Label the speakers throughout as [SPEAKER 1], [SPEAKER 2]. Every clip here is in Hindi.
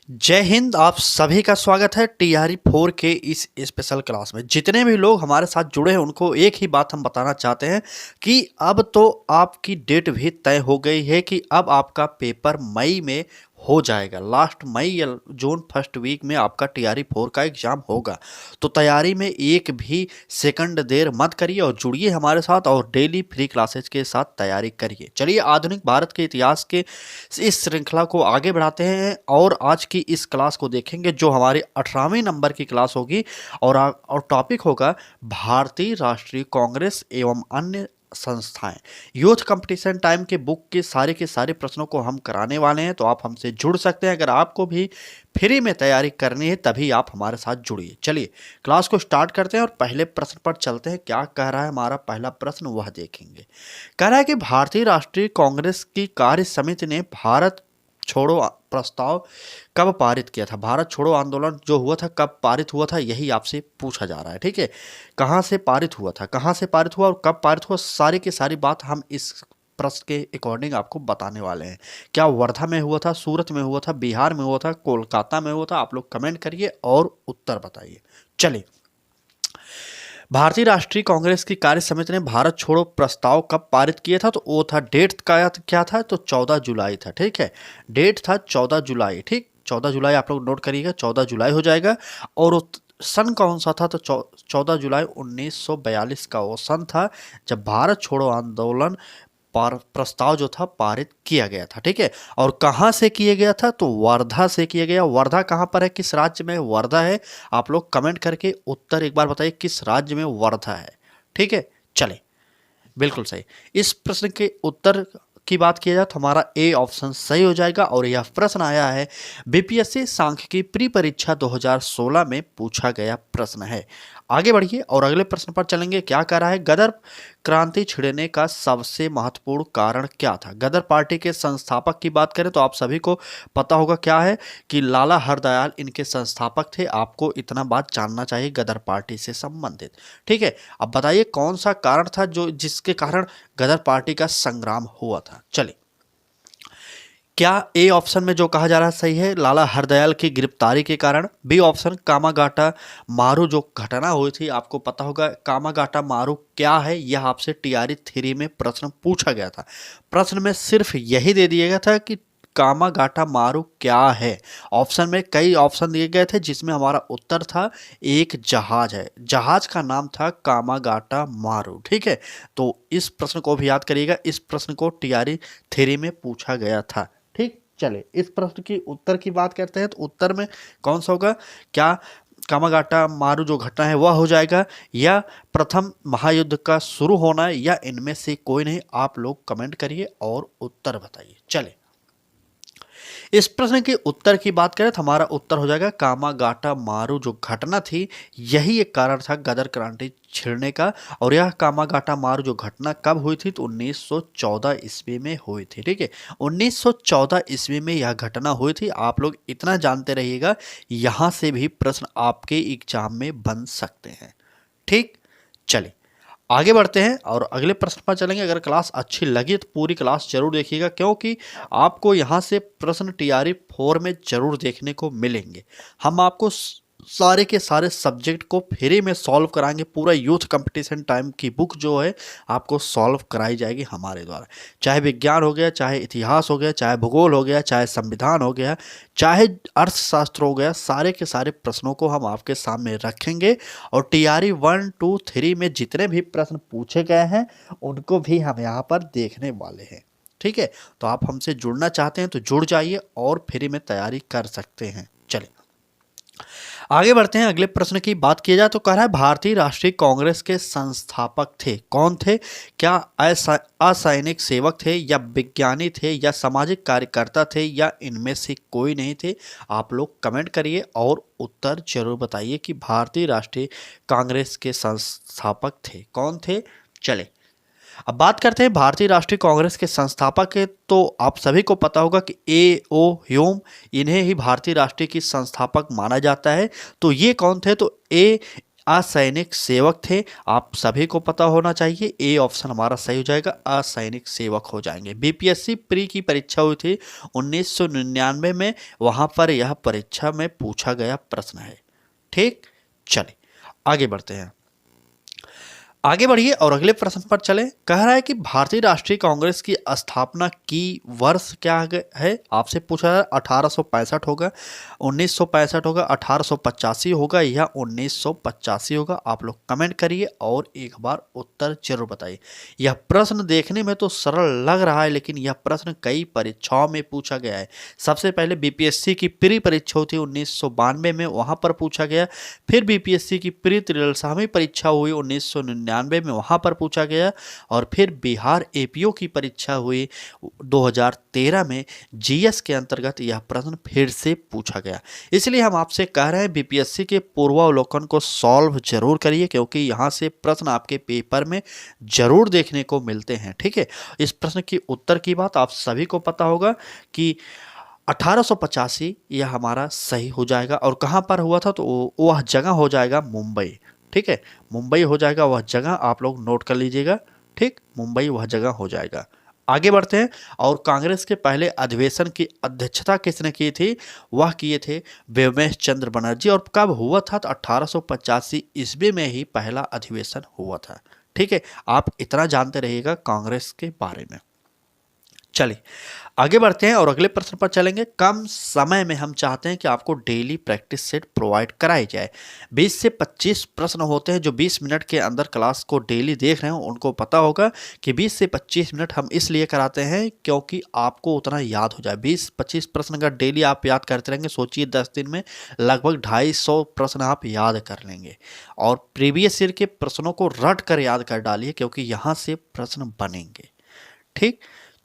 [SPEAKER 1] जय हिंद। आप सभी का स्वागत है टीआरई 4 के इस स्पेशल क्लास में। जितने भी लोग हमारे साथ जुड़े हैं उनको एक ही बात हम बताना चाहते हैं कि अब तो आपकी डेट भी तय हो गई है कि अब आपका पेपर मई में हो जाएगा। लास्ट मई या जून फर्स्ट वीक में आपका टीआरई 4 का एग्जाम होगा। तो तैयारी में एक भी सेकंड देर मत करिए और जुड़िए हमारे साथ और डेली फ्री क्लासेज के साथ तैयारी करिए। चलिए आधुनिक भारत के इतिहास के इस श्रृंखला को आगे बढ़ाते हैं और आज की इस क्लास को देखेंगे जो हमारी 18वीं नंबर की क्लास होगी और टॉपिक होगा भारतीय राष्ट्रीय कांग्रेस एवं अन्य संस्थाएं। यूथ कंपटीशन टाइम के बुक के सारे प्रश्नों को हम कराने वाले हैं, तो आप हमसे जुड़ सकते हैं। अगर आपको भी फ्री में तैयारी करनी है तभी आप हमारे साथ जुड़िए। चलिए क्लास को स्टार्ट करते हैं और पहले प्रश्न पर चलते हैं। क्या कह रहा है हमारा पहला प्रश्न वह देखेंगे। कह रहा है कि भारतीय राष्ट्रीय कांग्रेस की कार्य समिति ने भारत छोड़ो प्रस्ताव कब पारित किया था। भारत छोड़ो आंदोलन जो हुआ था कब पारित हुआ था, यही आपसे पूछा जा रहा है। ठीक है, कहाँ से पारित हुआ था, कहाँ से पारित हुआ और कब पारित हुआ, सारी की सारी बात हम इस प्रश्न के अकॉर्डिंग आपको बताने वाले हैं। क्या वर्धा में हुआ था, सूरत में हुआ था, बिहार में हुआ था, कोलकाता में हुआ था, आप लोग कमेंट करिए और उत्तर बताइए। चलिए, भारतीय राष्ट्रीय कांग्रेस की कार्य समिति ने भारत छोड़ो प्रस्ताव कब पारित किया था, तो वो था डेट का क्या था, तो 14 जुलाई था। ठीक है, डेट था 14 जुलाई। ठीक, 14 जुलाई आप लोग नोट करिएगा, 14 जुलाई हो जाएगा। और सन कौन सा था, तो 14 जुलाई 1942 का वो सन था जब भारत छोड़ो आंदोलन प्रस्ताव जो था पारित किया गया था। ठीक है, और कहाँ से किया गया था, तो वर्धा से किया गया। वर्धा कहाँ पर है, किस राज्य में वर्धा है, आप लोग कमेंट करके उत्तर एक बार बताइए किस राज्य में वर्धा है। ठीक है, चले, बिल्कुल सही। इस प्रश्न के उत्तर की बात किया जाए तो हमारा ए ऑप्शन सही हो जाएगा। और यह प्रश्न आया है बीपीएससी सांख्यिकी प्री परीक्षा 2016 में पूछा गया प्रश्न है। आगे बढ़िए और अगले प्रश्न पर चलेंगे। क्या कह रहा है, गदर क्रांति छिड़ने का सबसे महत्वपूर्ण कारण क्या था। गदर पार्टी के संस्थापक की बात करें तो आप सभी को पता होगा क्या है कि लाला हरदयाल इनके संस्थापक थे। आपको इतना बात जानना चाहिए गदर पार्टी से संबंधित। ठीक है, अब बताइए कौन सा कारण था जो जिसके कारण गदर पार्टी का संग्राम हुआ था। चलिए, क्या ए ऑप्शन में जो कहा जा रहा है सही है, लाला हरदयाल की गिरफ्तारी के कारण। बी ऑप्शन कामागाटा मारू जो घटना हुई थी, आपको पता होगा कामागाटा मारू क्या है, यह आपसे टीआरई 3 में प्रश्न पूछा गया था। प्रश्न में सिर्फ यही दे दिया गया था कि कामागाटा मारू क्या है। ऑप्शन में कई ऑप्शन दिए गए थे जिसमें हमारा उत्तर था एक जहाज है, जहाज का नाम था कामागाटा मारू। ठीक है, तो इस प्रश्न को भी याद करिएगा, इस प्रश्न को टीआरई 3 में पूछा गया था। ठीक, चले इस प्रश्न की उत्तर की बात करते हैं। तो उत्तर में कौन सा होगा, क्या कामागाटा मारू जो घटना है वह हो जाएगा, या प्रथम महायुद्ध का शुरू होना, या इनमें से कोई नहीं। आप लोग कमेंट करिए और उत्तर बताइए। चले, इस प्रश्न के उत्तर की बात करें तो हमारा उत्तर हो जाएगा कामागाटा मारू जो घटना थी यही एक कारण था गदर क्रांति छिड़ने का। और यह कामागाटा मारू जो घटना कब हुई थी, तो 1914 ईस्वी में हुई थी। ठीक है, 1914 ईस्वी में यह घटना हुई थी। आप लोग इतना जानते रहिएगा, यहाँ से भी प्रश्न आपके एग्जाम में बन सकते हैं। ठीक, चलिए आगे बढ़ते हैं और अगले प्रश्न पर चलेंगे। अगर क्लास अच्छी लगी तो पूरी क्लास जरूर देखिएगा, क्योंकि आपको यहाँ से प्रश्न टीआरई 4 में जरूर देखने को मिलेंगे। हम आपको सारे के सारे सब्जेक्ट को फ्री में सॉल्व कराएंगे। पूरा यूथ कंपटीशन टाइम की बुक जो है आपको सॉल्व कराई जाएगी हमारे द्वारा। चाहे विज्ञान हो गया, चाहे इतिहास हो गया, चाहे भूगोल हो गया, चाहे संविधान हो गया, चाहे अर्थशास्त्र हो गया, सारे के सारे प्रश्नों को हम आपके सामने रखेंगे। और टीआरई 1, 2, 3 में जितने भी प्रश्न पूछे गए हैं उनको भी हम यहाँ पर देखने वाले हैं। ठीक है, तो आप हमसे जुड़ना चाहते हैं तो जुड़ जाइए और फ्री में तैयारी कर सकते हैं। चलिए आगे बढ़ते हैं। अगले प्रश्न की बात की जाए तो कह रहा है भारतीय राष्ट्रीय कांग्रेस के संस्थापक थे कौन थे। क्या असैनिक सेवक थे, या विज्ञानी थे, या सामाजिक कार्यकर्ता थे, या इनमें से कोई नहीं थे। आप लोग कमेंट करिए और उत्तर जरूर बताइए कि भारतीय राष्ट्रीय कांग्रेस के संस्थापक थे कौन थे। चले अब बात करते हैं भारतीय राष्ट्रीय कांग्रेस के संस्थापक के। तो आप सभी को पता होगा कि ए ओ ह्यूम, इन्हें ही भारतीय राष्ट्रीय की संस्थापक माना जाता है। तो ये कौन थे, तो ए असैनिक सेवक थे। आप सभी को पता होना चाहिए, ए ऑप्शन हमारा सही हो जाएगा, असैनिक सेवक हो जाएंगे। बीपीएससी प्री की परीक्षा हुई थी 1999 में, वहां पर यह परीक्षा में पूछा गया प्रश्न है। ठीक, चलिए आगे बढ़ते हैं। आगे बढ़िए और अगले प्रश्न पर चले। कह रहा है कि भारतीय राष्ट्रीय कांग्रेस की स्थापना की वर्ष क्या है, आपसे पूछा है। 1865 होगा, 1965 होगा, 1885 होगा या 1985 होगा। आप लोग कमेंट करिए और एक बार उत्तर जरूर बताइए। यह प्रश्न देखने में तो सरल लग रहा है, लेकिन यह प्रश्न कई परीक्षाओं में पूछा गया है। सबसे पहले बीपीएससी की प्री परीक्षा हुई थी 1992 में, वहां पर पूछा गया। फिर बीपीएससी की प्री त्रिलसामी परीक्षा हुई 1999 में, वहां पर पूछा गया। और फिर बिहार एपीओ की परीक्षा हुई 2013 में, जीएस के अंतर्गत यह प्रश्न फिर से पूछा गया। इसलिए हम आपसे कह रहे हैं बीपीएससी के पूर्वावलोकन को सॉल्व जरूर करिए, क्योंकि यहां से प्रश्न आपके पेपर में जरूर देखने को मिलते हैं। ठीक है, इस प्रश्न की उत्तर की बात आप सभी को पता होगा कि 1885 यह हमारा सही हो जाएगा। और कहाँ पर हुआ था, तो वह जगह हो जाएगा मुंबई। ठीक है, मुंबई हो जाएगा वह जगह, आप लोग नोट कर लीजिएगा। ठीक, मुंबई वह जगह हो जाएगा। आगे बढ़ते हैं। और कांग्रेस के पहले अधिवेशन की अध्यक्षता किसने की थी, वह किए थे व्योमेश चंद्र बनर्जी। और कब हुआ था, तो 1885 ईस्वी में ही पहला अधिवेशन हुआ था। ठीक है, आप इतना जानते रहिएगा कांग्रेस के बारे में। चलिए आगे बढ़ते हैं और अगले प्रश्न पर चलेंगे। कम समय में हम चाहते हैं कि आपको डेली प्रैक्टिस सेट प्रोवाइड कराई जाए। 20 से 25 प्रश्न होते हैं। जो 20 मिनट के अंदर क्लास को डेली देख रहे हैं उनको पता होगा कि 20 से 25 मिनट हम इसलिए कराते हैं क्योंकि आपको उतना याद हो जाए। 20-25 प्रश्न अगर डेली आप याद करते रहेंगे, सोचिए 10 दिन में लगभग 250 प्रश्न आप याद कर लेंगे। और प्रीवियस ईयर के प्रश्नों को रट कर याद कर डालिए, क्योंकि यहाँ से प्रश्न बनेंगे। ठीक,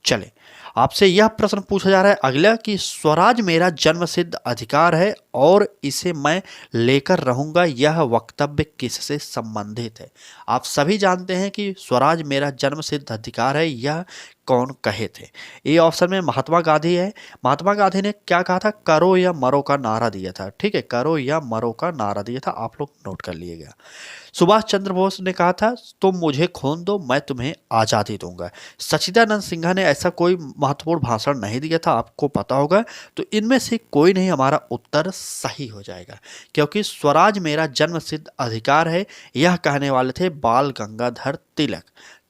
[SPEAKER 1] चले आपसे यह प्रश्न पूछा जा रहा है अगला कि स्वराज मेरा जन्मसिद्ध अधिकार है और इसे मैं लेकर रहूंगा, यह वक्तव्य किससे संबंधित है। आप सभी जानते हैं कि स्वराज मेरा जन्मसिद्ध अधिकार है, यह कौन कहे थे। ए ऑप्शन में महात्मा गांधी है। महात्मा गांधी ने क्या कहा था, करो या मरो का नारा दिया था। ठीक है, करो या मरो का नारा दिया था, आप लोग नोट कर लीजिएगा। सुभाष चंद्र बोस ने कहा था तुम मुझे खून दो मैं तुम्हें आज़ादी दूंगा। सच्चिदानंद सिन्हा ने ऐसा कोई महत्वपूर्ण भाषण नहीं दिया था, आपको पता होगा। तो इनमें से कोई नहीं हमारा उत्तर सही हो जाएगा, क्योंकि स्वराज मेरा जन्मसिद्ध अधिकार है यह कहने वाले थे बाल गंगाधर तिलक।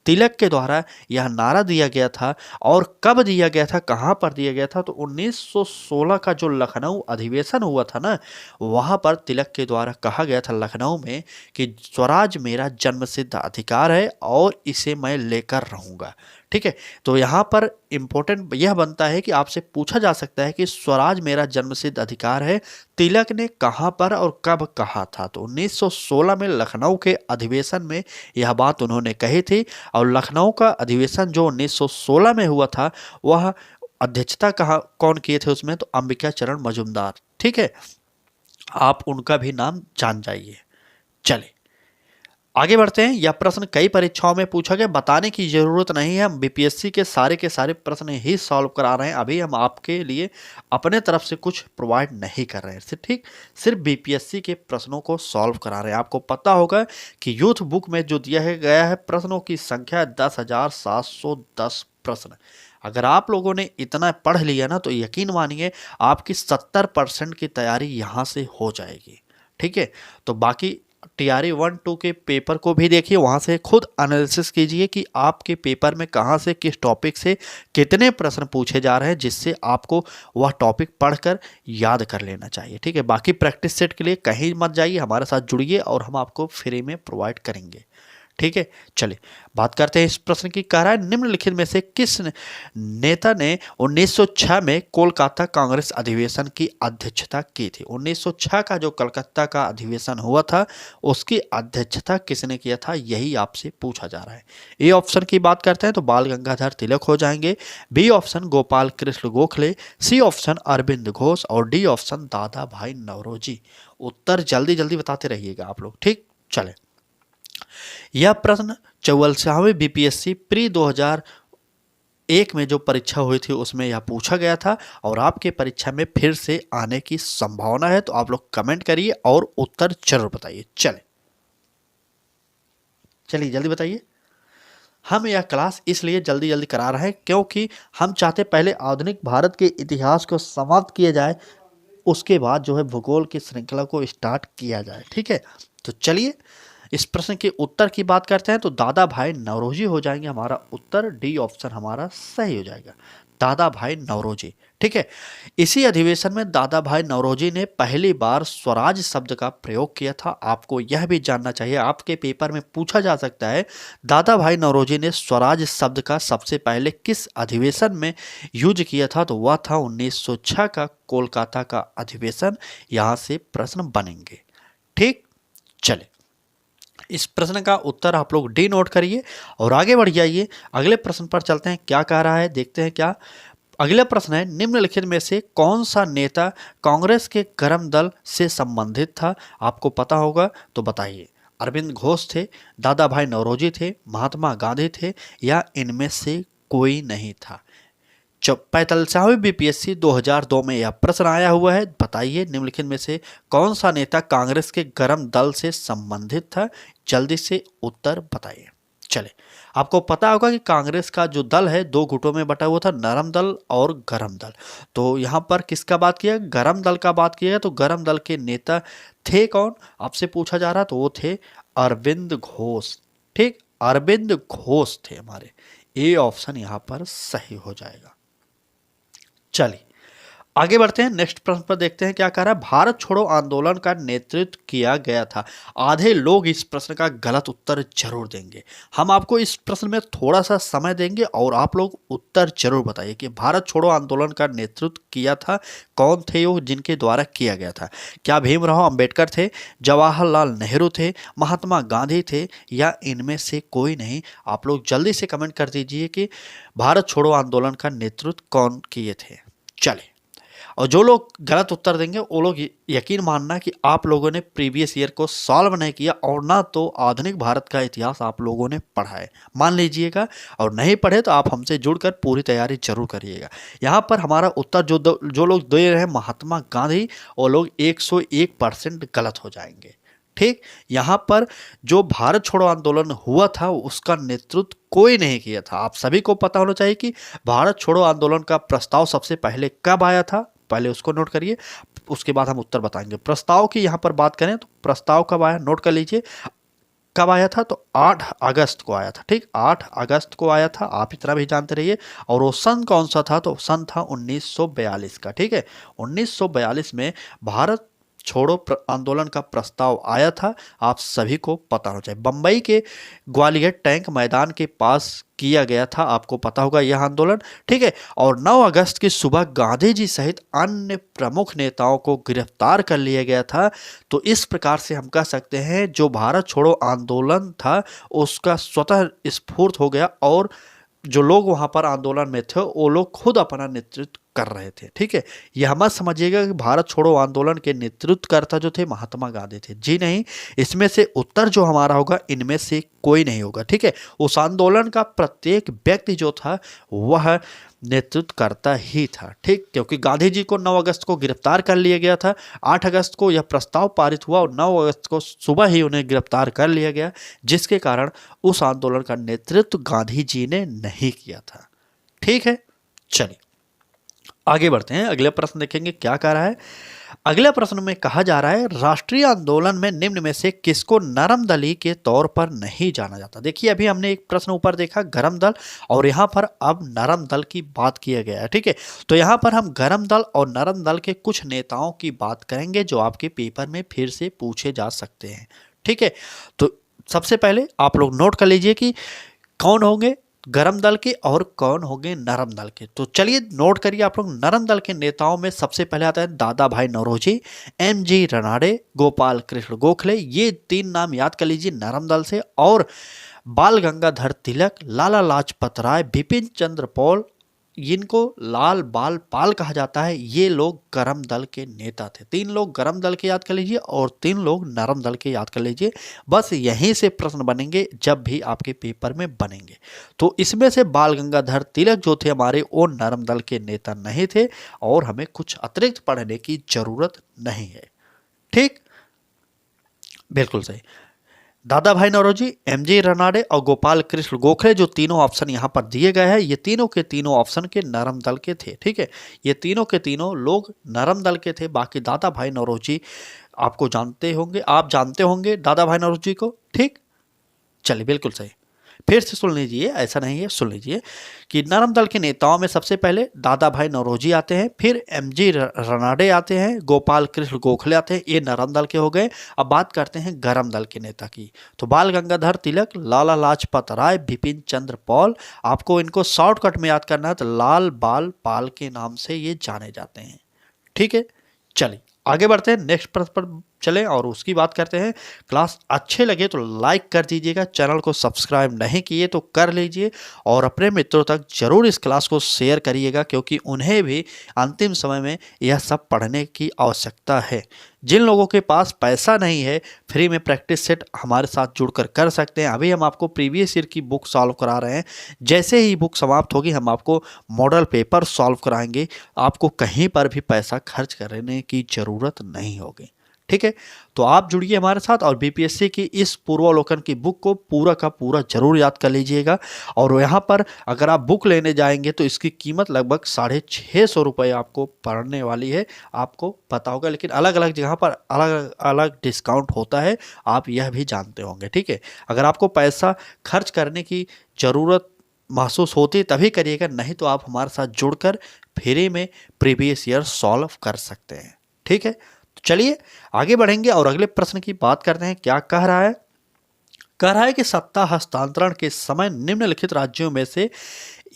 [SPEAKER 1] तिलक के द्वारा यह नारा दिया गया था। और कब दिया गया था, कहाँ पर दिया गया था, तो 1916 का जो लखनऊ अधिवेशन हुआ था ना, वहाँ पर तिलक के द्वारा कहा गया था लखनऊ में कि स्वराज मेरा जन्मसिद्ध अधिकार है और इसे मैं लेकर रहूँगा। ठीक है, तो यहाँ पर इम्पोर्टेंट यह बनता है कि आपसे पूछा जा सकता है कि स्वराज मेरा जन्मसिद्ध अधिकार है तिलक ने कहाँ पर और कब कहा था। तो 1916 में लखनऊ के अधिवेशन में यह बात उन्होंने कही थी। और लखनऊ का अधिवेशन जो 1916 में हुआ था, वह अध्यक्षता कहाँ कौन किए थे उसमें, तो अंबिका चरण मजूमदार। ठीक है, आप उनका भी नाम जान जाइए। चले आगे बढ़ते हैं। यह प्रश्न कई परीक्षाओं में पूछा गया, बताने की जरूरत नहीं है, हम बीपीएससी के सारे प्रश्न ही सॉल्व करा रहे हैं। अभी हम आपके लिए अपने तरफ से कुछ प्रोवाइड नहीं कर रहे हैं, ठीक, सिर्फ बीपीएससी के प्रश्नों को सॉल्व करा रहे हैं। आपको पता होगा कि यूथ बुक में जो दिया गया है प्रश्नों की संख्या 10,710 प्रश्न। अगर आप लोगों ने इतना पढ़ लिया ना, तो यकीन मानिए आपकी 70% की तैयारी यहाँ से हो जाएगी। ठीक है, तो बाकी टीआरई 1-2 के पेपर को भी देखिए, वहाँ से खुद एनालिसिस कीजिए कि आपके पेपर में कहाँ से किस टॉपिक से कितने प्रश्न पूछे जा रहे हैं, जिससे आपको वह टॉपिक पढ़कर याद कर लेना चाहिए। ठीक है, बाकी प्रैक्टिस सेट के लिए कहीं मत जाइए, हमारे साथ जुड़िए और हम आपको फ्री में प्रोवाइड करेंगे। ठीक है, चलिए बात करते हैं इस प्रश्न की। कह रहा है निम्नलिखित में से किस नेता ने 1906 में कोलकाता कांग्रेस अधिवेशन की अध्यक्षता की थी। 1906 का जो कलकत्ता का अधिवेशन हुआ था उसकी अध्यक्षता किसने किया था, यही आपसे पूछा जा रहा है। ए ऑप्शन की बात करते हैं तो बाल गंगाधर तिलक हो जाएंगे, B option Gopal Krishna Gokhale, C option Arvind Ghosh और डी ऑप्शन दादा भाई नौरोजी। उत्तर जल्दी जल्दी बताते रहिएगा आप लोग। ठीक, चले यह प्रश्न 44वें बीपीएससी प्री 2001 में जो परीक्षा हुई थी उसमें यह पूछा गया था और आपके परीक्षा में फिर से आने की संभावना है। तो आप लोग कमेंट करिए और उत्तर जरूर बताइए। चले चलिए जल्दी बताइए। हम यह क्लास इसलिए जल्दी जल्दी करा रहे हैं क्योंकि हम चाहते पहले आधुनिक भारत के इतिहास को समाप्त किया जाए, उसके बाद जो है भूगोल की श्रृंखला को स्टार्ट किया जाए। ठीक है, तो चलिए इस प्रश्न के उत्तर की बात करते हैं। तो दादा भाई नौरोजी हो जाएंगे हमारा उत्तर, डी ऑप्शन हमारा सही हो जाएगा, दादा भाई नौरोजी। ठीक है, इसी अधिवेशन में दादा भाई नौरोजी ने पहली बार स्वराज शब्द का प्रयोग किया था। आपको यह भी जानना चाहिए, आपके पेपर में पूछा जा सकता है दादा भाई नौरोजी ने स्वराज शब्द का सबसे पहले किस अधिवेशन में यूज किया था, तो वह था 1906 का कोलकाता का अधिवेशन। यहां से प्रश्न बनेंगे। ठीक, चले इस प्रश्न का उत्तर आप लोग डी नोट करिए और आगे बढ़ जाइए। अगले प्रश्न पर चलते हैं, क्या कह रहा है देखते हैं क्या। अगला प्रश्न है, निम्नलिखित में से कौन सा नेता कांग्रेस के गर्म दल से संबंधित था? आपको पता होगा तो बताइए। अरविंद घोष थे, दादा भाई नौरोजी थे, महात्मा गांधी थे, या इनमें से कोई नहीं था? 45वीं बीपीएससी 2002 में यह प्रश्न आया हुआ है। बताइए निम्नलिखित में से कौन सा नेता कांग्रेस के गर्म दल से संबंधित था? जल्दी से उत्तर बताइए। चले, आपको पता होगा कि कांग्रेस का जो दल है दो गुटों में बटा हुआ था, नरम दल और गरम दल। तो यहाँ पर किसका बात किया? गरम दल का बात किया। तो गरम दल के नेता थे कौन, आपसे पूछा जा रहा, तो वो थे अरविंद घोष। ठीक, अरविंद घोष थे हमारे। ए ऑप्शन यहाँ पर सही हो जाएगा। चलिए आगे बढ़ते हैं, नेक्स्ट प्रश्न पर देखते हैं क्या कह रहा है। भारत छोड़ो आंदोलन का नेतृत्व किया गया था। आधे लोग इस प्रश्न का गलत उत्तर जरूर देंगे। हम आपको इस प्रश्न में थोड़ा सा समय देंगे और आप लोग उत्तर जरूर बताइए कि भारत छोड़ो आंदोलन का नेतृत्व किया था, कौन थे वो जिनके द्वारा किया गया था? क्या भीमराव अंबेडकर थे, जवाहरलाल नेहरू थे, महात्मा गांधी थे, या इनमें से कोई नहीं? आप लोग जल्दी से कमेंट कर दीजिए कि भारत छोड़ो आंदोलन का नेतृत्व कौन किए थे। चले, और जो लोग गलत उत्तर देंगे वो लोग यकीन मानना कि आप लोगों ने प्रीवियस ईयर को सॉल्व नहीं किया और ना तो आधुनिक भारत का इतिहास आप लोगों ने पढ़ा है, मान लीजिएगा। और नहीं पढ़े तो आप हमसे जुड़कर पूरी तैयारी जरूर करिएगा। यहाँ पर हमारा उत्तर जो लोग दे रहे हैं महात्मा गांधी, वो लोग 101% गलत हो जाएंगे। ठीक, यहाँ पर जो भारत छोड़ो आंदोलन हुआ था उसका नेतृत्व कोई नहीं किया था। आप सभी को पता होना चाहिए कि भारत छोड़ो आंदोलन का प्रस्ताव सबसे पहले कब आया था, पहले उसको नोट करिए, उसके बाद हम उत्तर बताएंगे। प्रस्ताव की यहाँ पर बात करें तो प्रस्ताव कब आया, नोट कर लीजिए कब आया था, तो 8 अगस्त को आया था। ठीक, 8 अगस्त को आया था, आप इतना भी जानते रहिए। और वो सन कौन सा था, तो सन था 1942 का। ठीक है, 1942 में भारत छोड़ो आंदोलन का प्रस्ताव आया था, आप सभी को पता होना चाहिए। बम्बई के ग्वालियर टैंक मैदान के पास किया गया था, आपको पता होगा यह आंदोलन। ठीक है, और 9 अगस्त की सुबह गांधी जी सहित अन्य प्रमुख नेताओं को गिरफ्तार कर लिया गया था। तो इस प्रकार से हम कह सकते हैं जो भारत छोड़ो आंदोलन था उसका स्वतः स्फूर्त हो गया, और जो लोग वहां पर आंदोलन में थे वो लोग खुद अपना नेतृत्व कर रहे थे। ठीक है, यह मत समझिएगा कि भारत छोड़ो आंदोलन के नेतृत्वकर्ता जो थे महात्मा गांधी थे, जी नहीं। इसमें से उत्तर जो हमारा होगा इनमें से कोई नहीं होगा। ठीक है, उस आंदोलन का प्रत्येक व्यक्ति जो था वह नेतृत्व करता ही था। ठीक, क्योंकि गांधी जी को 9 अगस्त को गिरफ्तार कर लिया गया था, 8 अगस्त को यह प्रस्ताव पारित हुआ और 9 अगस्त को सुबह ही उन्हें गिरफ्तार कर लिया गया, जिसके कारण उस आंदोलन का नेतृत्व गांधी जी ने नहीं किया था। ठीक है, चलिए आगे बढ़ते हैं, अगले प्रश्न देखेंगे क्या कह रहा है। अगले प्रश्न में कहा जा रहा है राष्ट्रीय आंदोलन में निम्न में से किसको नरम दली के तौर पर नहीं जाना जाता? देखिए अभी हमने एक प्रश्न ऊपर देखा गरम दल, और यहाँ पर अब नरम दल की बात किया गया है। ठीक है, तो यहाँ पर हम गरम दल और नरम दल के कुछ नेताओं की बात करेंगे जो आपके पेपर में फिर से पूछे जा सकते हैं। ठीक है, तो सबसे पहले आप लोग नोट कर लीजिए कि कौन होंगे गरम दल के और कौन होंगे नरम दल के। तो चलिए नोट करिए आप लोग, नरम दल के नेताओं में सबसे पहले आता है दादा भाई नौरोजी, एम.जी. रनाडे, गोपाल कृष्ण गोखले, ये 3 नाम याद कर लीजिए नरम दल से। और बाल गंगाधर तिलक, लाला लाजपत राय, बिपिन चंद्र पॉल, इनको लाल बाल पाल कहा जाता है, ये लोग गरम दल के नेता थे। 3 लोग गरम दल के याद कर लीजिए और 3 लोग नरम दल के याद कर लीजिए। बस यहीं से प्रश्न बनेंगे जब भी आपके पेपर में बनेंगे। तो इसमें से बाल गंगाधर तिलक जो थे हमारे वो नरम दल के नेता नहीं थे और हमें कुछ अतिरिक्त पढ़ने की जरूरत नहीं है। ठीक, बिल्कुल सही। दादा भाई नौरोजी, एमजी रनाडे और गोपाल कृष्ण गोखले, जो तीनों ऑप्शन यहाँ पर दिए गए हैं, ये तीनों के तीनों ऑप्शन के नरम दल के थे। ठीक है, ये तीनों के तीनों लोग नरम दल के थे। बाकी दादा भाई नौरोजी आपको जानते होंगे, आप जानते होंगे दादा भाई नौरोजी को। ठीक, चलिए बिल्कुल सही। फिर से सुन लीजिए, ऐसा नहीं है, सुन लीजिए कि नरम दल के नेताओं में सबसे पहले दादा भाई नौरोजी आते हैं, फिर एमजी रनाडे आते हैं, गोपाल कृष्ण गोखले आते हैं, ये नरम दल के हो गए। अब बात करते हैं गरम दल के नेता की, तो बाल गंगाधर तिलक, लाला लाजपत राय, बिपिन चंद्र पॉल। आपको इनको शॉर्टकट में याद करना है, तो लाल बाल पाल के नाम से ये जाने जाते हैं। ठीक है, चलिए आगे बढ़ते हैं, नेक्स्ट प्रश्न पर चलें और उसकी बात करते हैं। क्लास अच्छे लगे तो लाइक कर दीजिएगा, चैनल को सब्सक्राइब नहीं किए तो कर लीजिए और अपने मित्रों तक जरूर इस क्लास को शेयर करिएगा, क्योंकि उन्हें भी अंतिम समय में यह सब पढ़ने की आवश्यकता है। जिन लोगों के पास पैसा नहीं है, फ्री में प्रैक्टिस सेट हमारे साथ जुड़कर कर सकते हैं। अभी हम आपको प्रीवियस ईयर की बुक सॉल्व करा रहे हैं, जैसे ही बुक समाप्त होगी हम आपको मॉडल पेपर सॉल्व कराएंगे। आपको कहीं पर भी पैसा खर्च करने की ज़रूरत नहीं होगी। ठीक है, तो आप जुड़िए हमारे साथ और बीपीएससी की इस पूर्वावलोकन की बुक को पूरा का पूरा जरूर याद कर लीजिएगा। और यहाँ पर अगर आप बुक लेने जाएंगे तो इसकी कीमत लगभग 650 रुपये आपको पड़ने वाली है, आपको पता होगा। लेकिन अलग अलग जगह पर अलग अलग डिस्काउंट होता है, आप यह भी जानते होंगे। ठीक है, अगर आपको पैसा खर्च करने की ज़रूरत महसूस होती तभी करिएगा, नहीं तो आप हमारे साथ जुड़कर फ्री में प्रीवियस ईयर सॉल्व कर सकते हैं। ठीक है, तो चलिए आगे बढ़ेंगे और अगले प्रश्न की बात करते हैं। क्या कह रहा है? कह रहा है कि सत्ता हस्तांतरण के समय निम्नलिखित राज्यों में से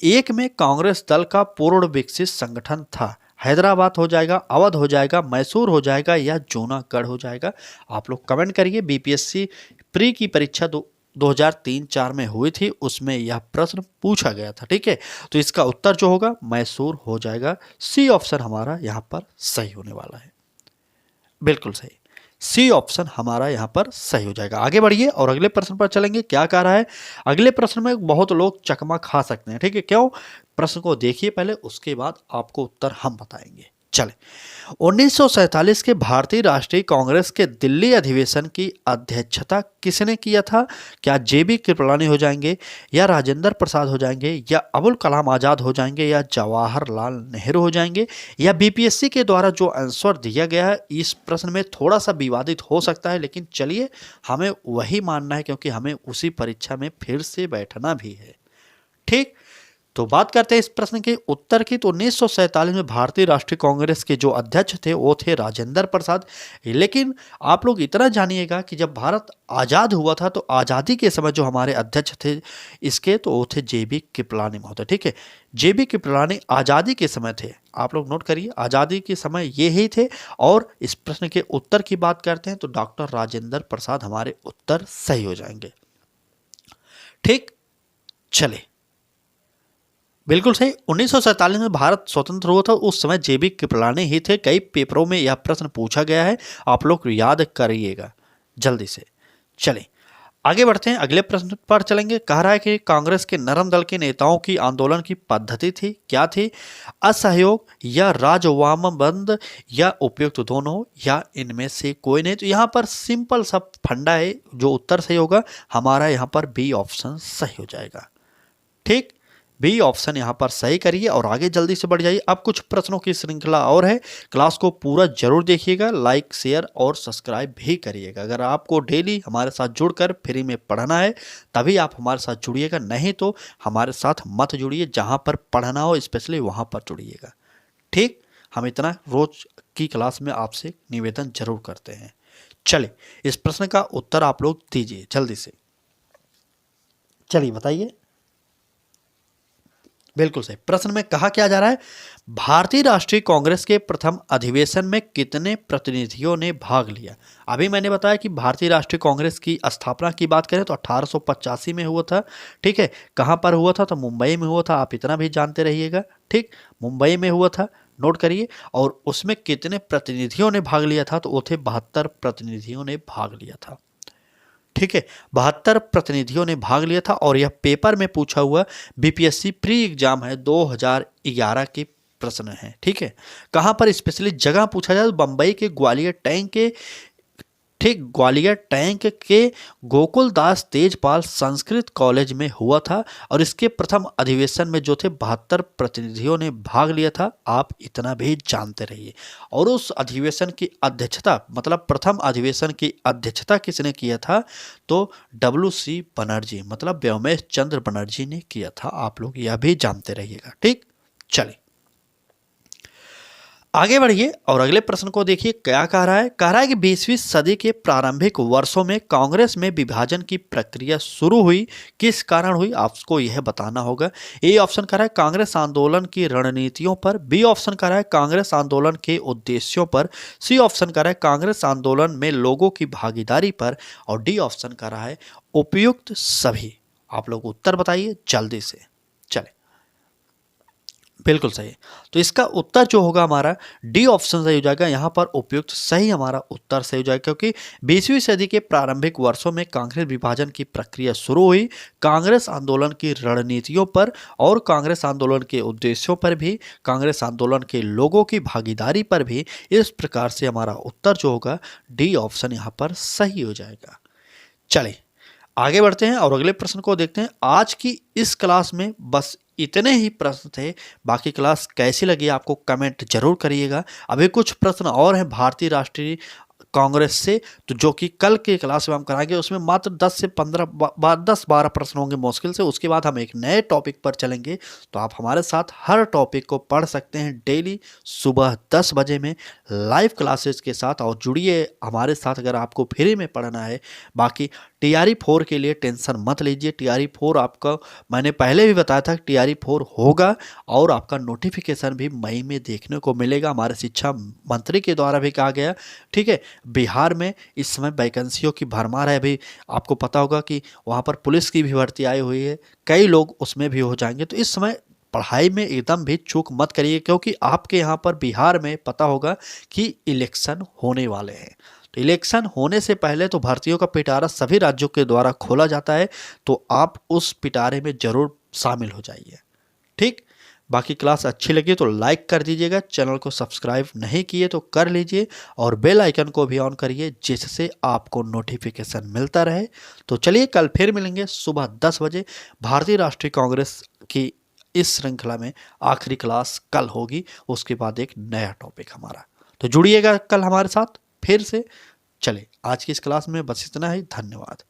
[SPEAKER 1] एक में कांग्रेस दल का पूर्ण विकसित संगठन था। हैदराबाद हो जाएगा, अवध हो जाएगा, मैसूर हो जाएगा या जूनागढ़ हो जाएगा। आप लोग कमेंट करिए। बीपीएससी प्री की परीक्षा 2003-4 में हुई थी, उसमें यह प्रश्न पूछा गया था। ठीक है, तो इसका उत्तर जो होगा मैसूर हो जाएगा। सी ऑप्शन हमारा यहाँ पर सही होने वाला है, बिल्कुल सही। सी ऑप्शन हमारा यहाँ पर सही हो जाएगा। आगे बढ़िए और अगले प्रश्न पर चलेंगे। क्या कह रहा है? अगले प्रश्न में बहुत लोग चकमा खा सकते हैं। ठीक है, क्यों? प्रश्न को देखिए पहले, उसके बाद आपको उत्तर हम बताएंगे। चले, 1947 के भारतीय राष्ट्रीय कांग्रेस के दिल्ली अधिवेशन की अध्यक्षता किसने किया था? क्या जेबी कृपलानी हो जाएंगे, या राजेंद्र प्रसाद हो जाएंगे, या अबुल कलाम आज़ाद हो जाएंगे, या जवाहरलाल नेहरू हो जाएंगे, या बीपीएससी के द्वारा जो आंसर दिया गया है इस प्रश्न में थोड़ा सा विवादित हो सकता है, लेकिन चलिए हमें वही मानना है, क्योंकि हमें उसी परीक्षा में फिर से बैठना भी है। ठीक, तो बात करते हैं इस प्रश्न के उत्तर की। तो 1947 में भारतीय राष्ट्रीय कांग्रेस के जो अध्यक्ष थे वो थे राजेंद्र प्रसाद। लेकिन आप लोग इतना जानिएगा कि जब भारत आज़ाद हुआ था तो आज़ादी के समय जो हमारे अध्यक्ष थे इसके, तो वो थे जेबी कृपलानी महोदय। ठीक है, जेबी कृपलानी आज़ादी के समय थे। आप लोग नोट करिए, आज़ादी के समय ये ही थे। और इस प्रश्न के उत्तर की बात करते हैं तो डॉक्टर राजेंद्र प्रसाद हमारे उत्तर सही हो जाएंगे। ठीक, चले, बिल्कुल सही। 1947 में भारत स्वतंत्र हुआ था, उस समय जेबी कृपलानी ही थे। कई पेपरों में यह प्रश्न पूछा गया है, आप लोग याद करिएगा जल्दी से। चलें आगे बढ़ते हैं, अगले प्रश्न पर चलेंगे। कह रहा है कि कांग्रेस के नरम दल के नेताओं की आंदोलन की पद्धति थी, क्या थी? असहयोग, या राजवामबंद, या उपयुक्त दोनों, या इनमें से कोई नहीं। तो यहाँ पर सिंपल सा फंडा है, जो उत्तर सही होगा हमारा यहाँ पर बी ऑप्शन सही हो जाएगा। ठीक, बी ऑप्शन यहाँ पर सही करिए और आगे जल्दी से बढ़ जाइए। अब कुछ प्रश्नों की श्रृंखला और है, क्लास को पूरा जरूर देखिएगा, लाइक शेयर और सब्सक्राइब भी करिएगा। अगर आपको डेली हमारे साथ जुड़कर फ्री में पढ़ना है तभी आप हमारे साथ जुड़िएगा, नहीं तो हमारे साथ मत जुड़िए। जहाँ पर पढ़ना हो स्पेशली वहाँ पर जुड़िएगा। ठीक, हम इतना रोज की क्लास में आपसे निवेदन जरूर करते हैं। चलिए इस प्रश्न का उत्तर आप लोग दीजिए जल्दी से। चलिए बताइए। बिल्कुल सही। प्रश्न में कहा क्या जा रहा है? भारतीय राष्ट्रीय कांग्रेस के प्रथम अधिवेशन में कितने प्रतिनिधियों ने भाग लिया? अभी मैंने बताया कि भारतीय राष्ट्रीय कांग्रेस की स्थापना की बात करें तो 1885 में हुआ था। ठीक है, कहाँ पर हुआ था? तो मुंबई में हुआ था, आप इतना भी जानते रहिएगा। ठीक, मुंबई में हुआ था, नोट करिए। और उसमें कितने प्रतिनिधियों ने भाग लिया था? तो वो थे 72 प्रतिनिधियों ने भाग लिया था। ठीक है, 72 प्रतिनिधियों ने भाग लिया था और यह पेपर में पूछा हुआ बीपीएससी प्री एग्जाम है, 2011 के प्रश्न है। ठीक है, कहाँ पर स्पेशली जगह पूछा जाए तो बम्बई के ग्वालियर टैंक के ठीक ग्वालियर टैंक के गोकुल दास तेजपाल संस्कृत कॉलेज में हुआ था और इसके प्रथम अधिवेशन में जो थे 72 प्रतिनिधियों ने भाग लिया था। आप इतना भी जानते रहिए। और उस अधिवेशन की अध्यक्षता मतलब प्रथम अधिवेशन की अध्यक्षता किसने किया था? तो WC बनर्जी मतलब व्योमेश चंद्र बनर्जी ने किया था। आप लोग यह भी जानते रहिएगा। ठीक, चलिए आगे बढ़िए और अगले प्रश्न को देखिए क्या कह रहा है। कह रहा है कि 20वीं सदी के प्रारंभिक वर्षों में कांग्रेस में विभाजन की प्रक्रिया शुरू हुई, किस कारण हुई आपको यह बताना होगा। ए ऑप्शन कह रहा है कांग्रेस आंदोलन की रणनीतियों पर, बी ऑप्शन कह रहा है कांग्रेस आंदोलन के उद्देश्यों पर, सी ऑप्शन कह रहा है कांग्रेस आंदोलन में लोगों की भागीदारी पर और डी ऑप्शन कह रहा है उपयुक्त सभी। आप लोग उत्तर बताइए जल्दी से। चले, बिल्कुल सही। तो इसका उत्तर जो होगा हमारा डी ऑप्शन सही हो जाएगा। यहाँ पर उपयुक्त सही हमारा उत्तर सही हो जाएगा, क्योंकि 20वीं सदी के प्रारंभिक वर्षों में कांग्रेस विभाजन की प्रक्रिया शुरू हुई, कांग्रेस आंदोलन की रणनीतियों पर और कांग्रेस आंदोलन के उद्देश्यों पर भी, कांग्रेस आंदोलन के लोगों की भागीदारी पर भी। इस प्रकार से हमारा उत्तर जो होगा डी ऑप्शन यहाँ पर सही हो जाएगा। चलिए आगे बढ़ते हैं और अगले प्रश्न को देखते हैं। आज की इस क्लास में बस इतने ही प्रश्न थे। बाकी क्लास कैसी लगी आपको कमेंट जरूर करिएगा। अभी कुछ प्रश्न और हैं भारतीय राष्ट्रीय कांग्रेस से, तो जो कि कल के क्लास में हम कराएंगे। उसमें मात्र 10 से 10-12 प्रश्न होंगे मुश्किल से। उसके बाद हम एक नए टॉपिक पर चलेंगे। तो आप हमारे साथ हर टॉपिक को पढ़ सकते हैं डेली सुबह 10 बजे में लाइव क्लासेस के साथ, और जुड़िए हमारे साथ अगर आपको फ्री में पढ़ना है। बाकी TRE 4 के लिए टेंशन मत लीजिए। TRE 4 आपका मैंने पहले भी बताया था, TRE 4 होगा और आपका नोटिफिकेशन भी मई में देखने को मिलेगा। हमारे शिक्षा मंत्री के द्वारा भी कहा गया। ठीक है, बिहार में इस समय वैकेंसियों की भरमार है। अभी आपको पता होगा कि वहाँ पर पुलिस की भी भर्ती आई हुई है, कई लोग उसमें भी हो जाएंगे। तो इस समय पढ़ाई में एकदम भी चूक मत करिए, क्योंकि आपके यहाँ पर बिहार में पता होगा कि इलेक्शन होने वाले हैं। तो इलेक्शन होने से पहले तो भर्तियों का पिटारा सभी राज्यों के द्वारा खोला जाता है, तो आप उस पिटारे में जरूर शामिल हो जाइए। ठीक, बाकी क्लास अच्छी लगी तो लाइक कर दीजिएगा, चैनल को सब्सक्राइब नहीं किए तो कर लीजिए और बेल आइकन को भी ऑन करिए, जिससे आपको नोटिफिकेशन मिलता रहे। तो चलिए कल फिर मिलेंगे सुबह 10 बजे। भारतीय राष्ट्रीय कांग्रेस की इस श्रृंखला में आखिरी क्लास कल होगी, उसके बाद एक नया टॉपिक हमारा। तो जुड़िएगा कल हमारे साथ फिर से। चले आज की इस क्लास में बस इतना ही। धन्यवाद।